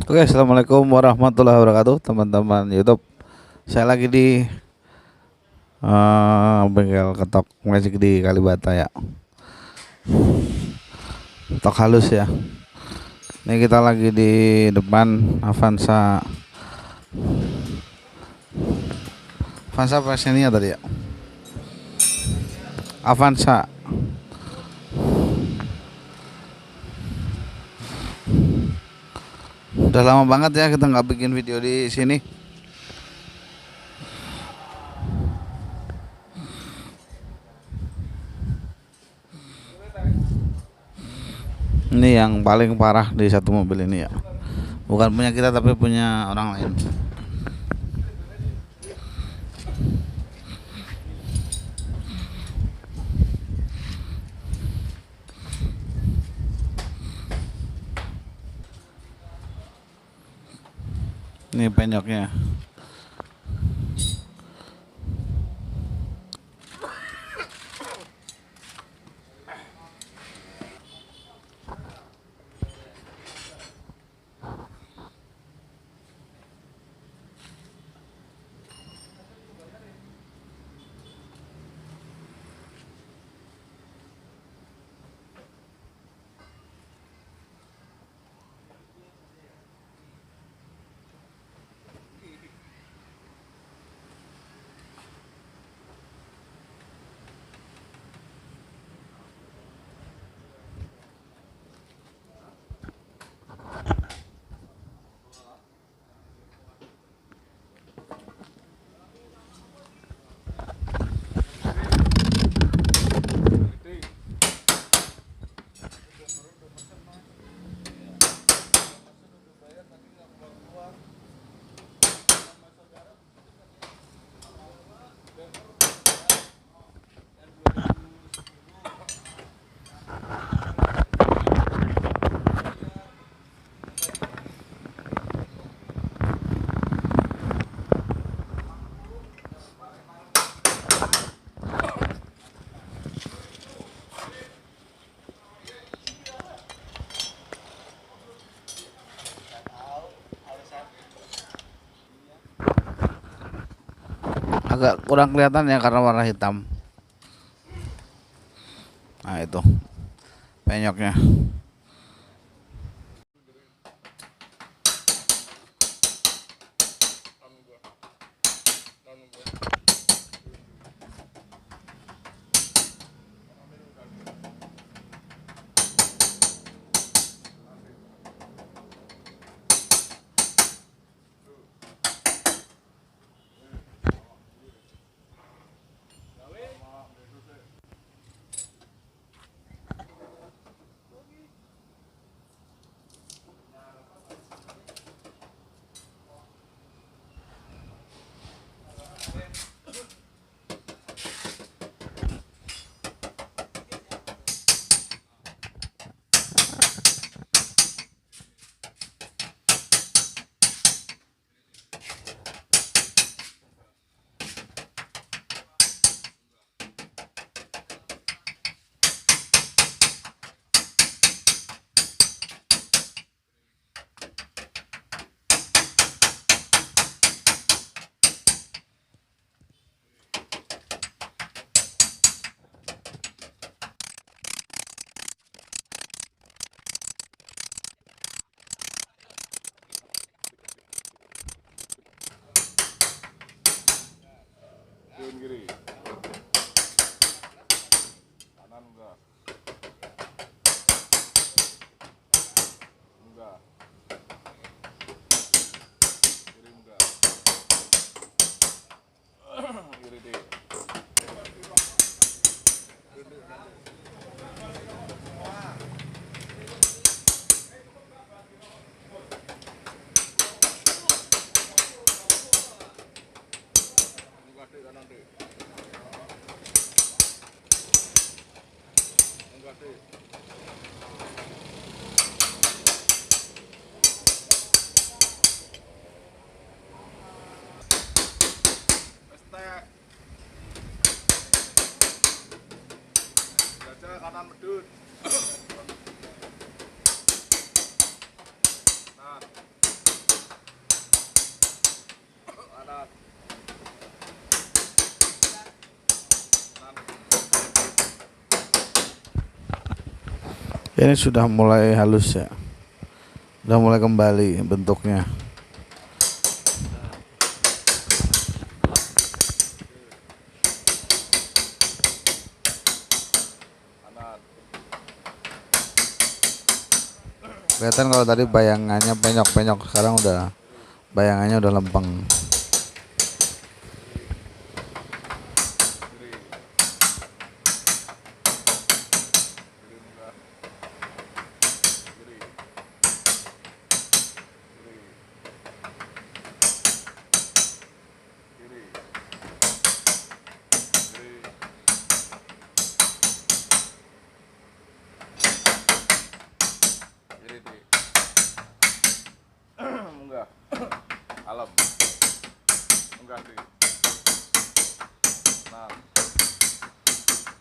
Oke, assalamualaikum warahmatullahi wabarakatuh, teman-teman YouTube. Saya lagi di bengkel Ketok Magic di Kalibata ya. Ketok Halus ya. Ini kita lagi di depan Avanza. Avanza Presinia tadi ya. Avanza. Udah lama banget ya kita nggak bikin video di sini. Ini yang paling parah di satu mobil ini ya. Bukan punya kita tapi punya orang lain. Ini penyoknya. Agak kurang kelihatan ya karena warna hitam. Nah itu penyoknya. Ini sudah mulai halus ya, udah mulai kembali bentuknya. Kelihatan kalau tadi bayangannya penyok-penyok, sekarang udah bayangannya udah lempeng. Enggak. Alam. Enggak sih. Nan.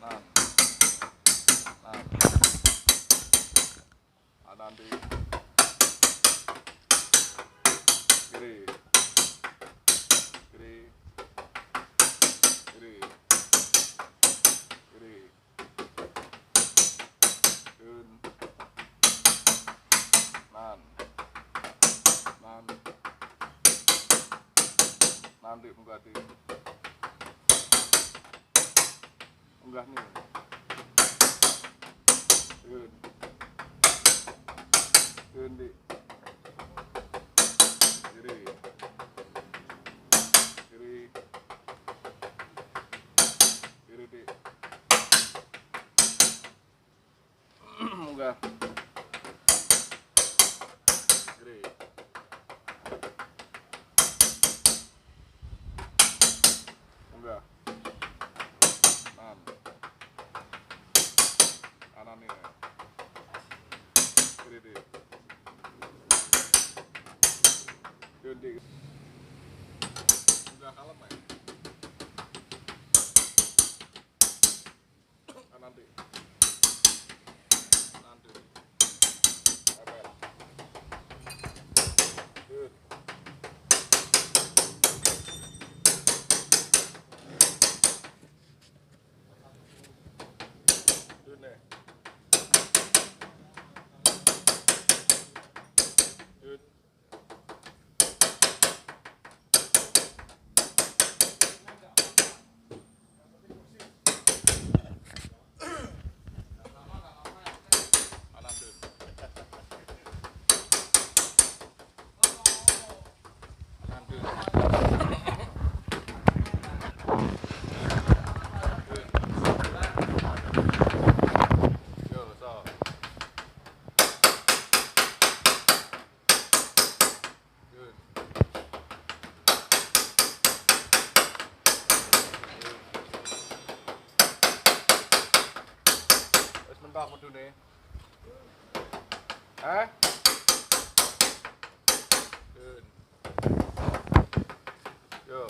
Nan. Nan. Nanti. Kiri. Kiri. Kiri. Kiri. Dun. Nan. Nan. Nanti enggak di. Enggak nih. Dun. Dun di. Kiri. Kiri. Kiri di. Enggak. Kiri. Enggak. Nan. Kanan nih. Kiri di. Dun di. Enggak kalem ya. Kanan di. Nanti. Rebel. Dun. Dun nih. Dun. Kanan dun. Kanan dun. Yo, so. Dun. Wis mentok medune. Hah? Dun. Yo.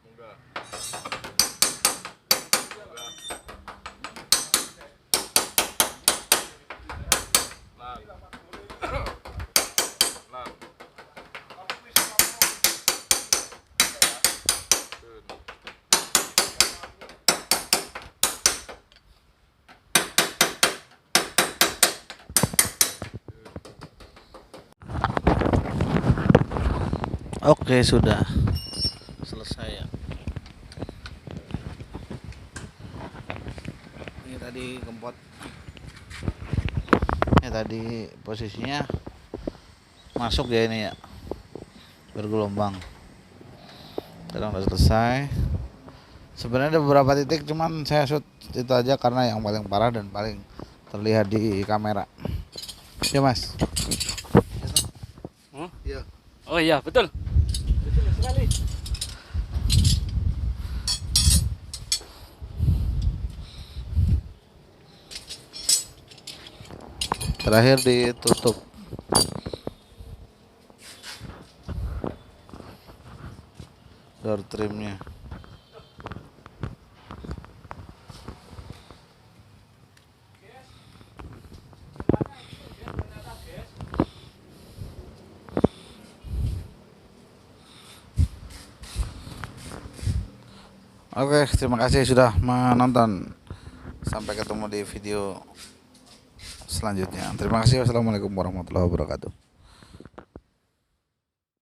Munggah. Munggah. Nan. Nan. Dun. Oke, sudah selesai ya. Ini tadi kempot. Ini tadi posisinya masuk ya, ini ya, bergelombang. Sekarang udah selesai. Sebenarnya ada beberapa titik, cuman saya shoot itu aja karena yang paling parah dan paling terlihat di kamera. Ya mas. Iya. Oh iya, betul. Betul sekali. Terakhir ditutup. Door trimnya. Oke, terima kasih sudah menonton. Sampai ketemu di video selanjutnya. Terima kasih. Wassalamualaikum warahmatullahi wabarakatuh.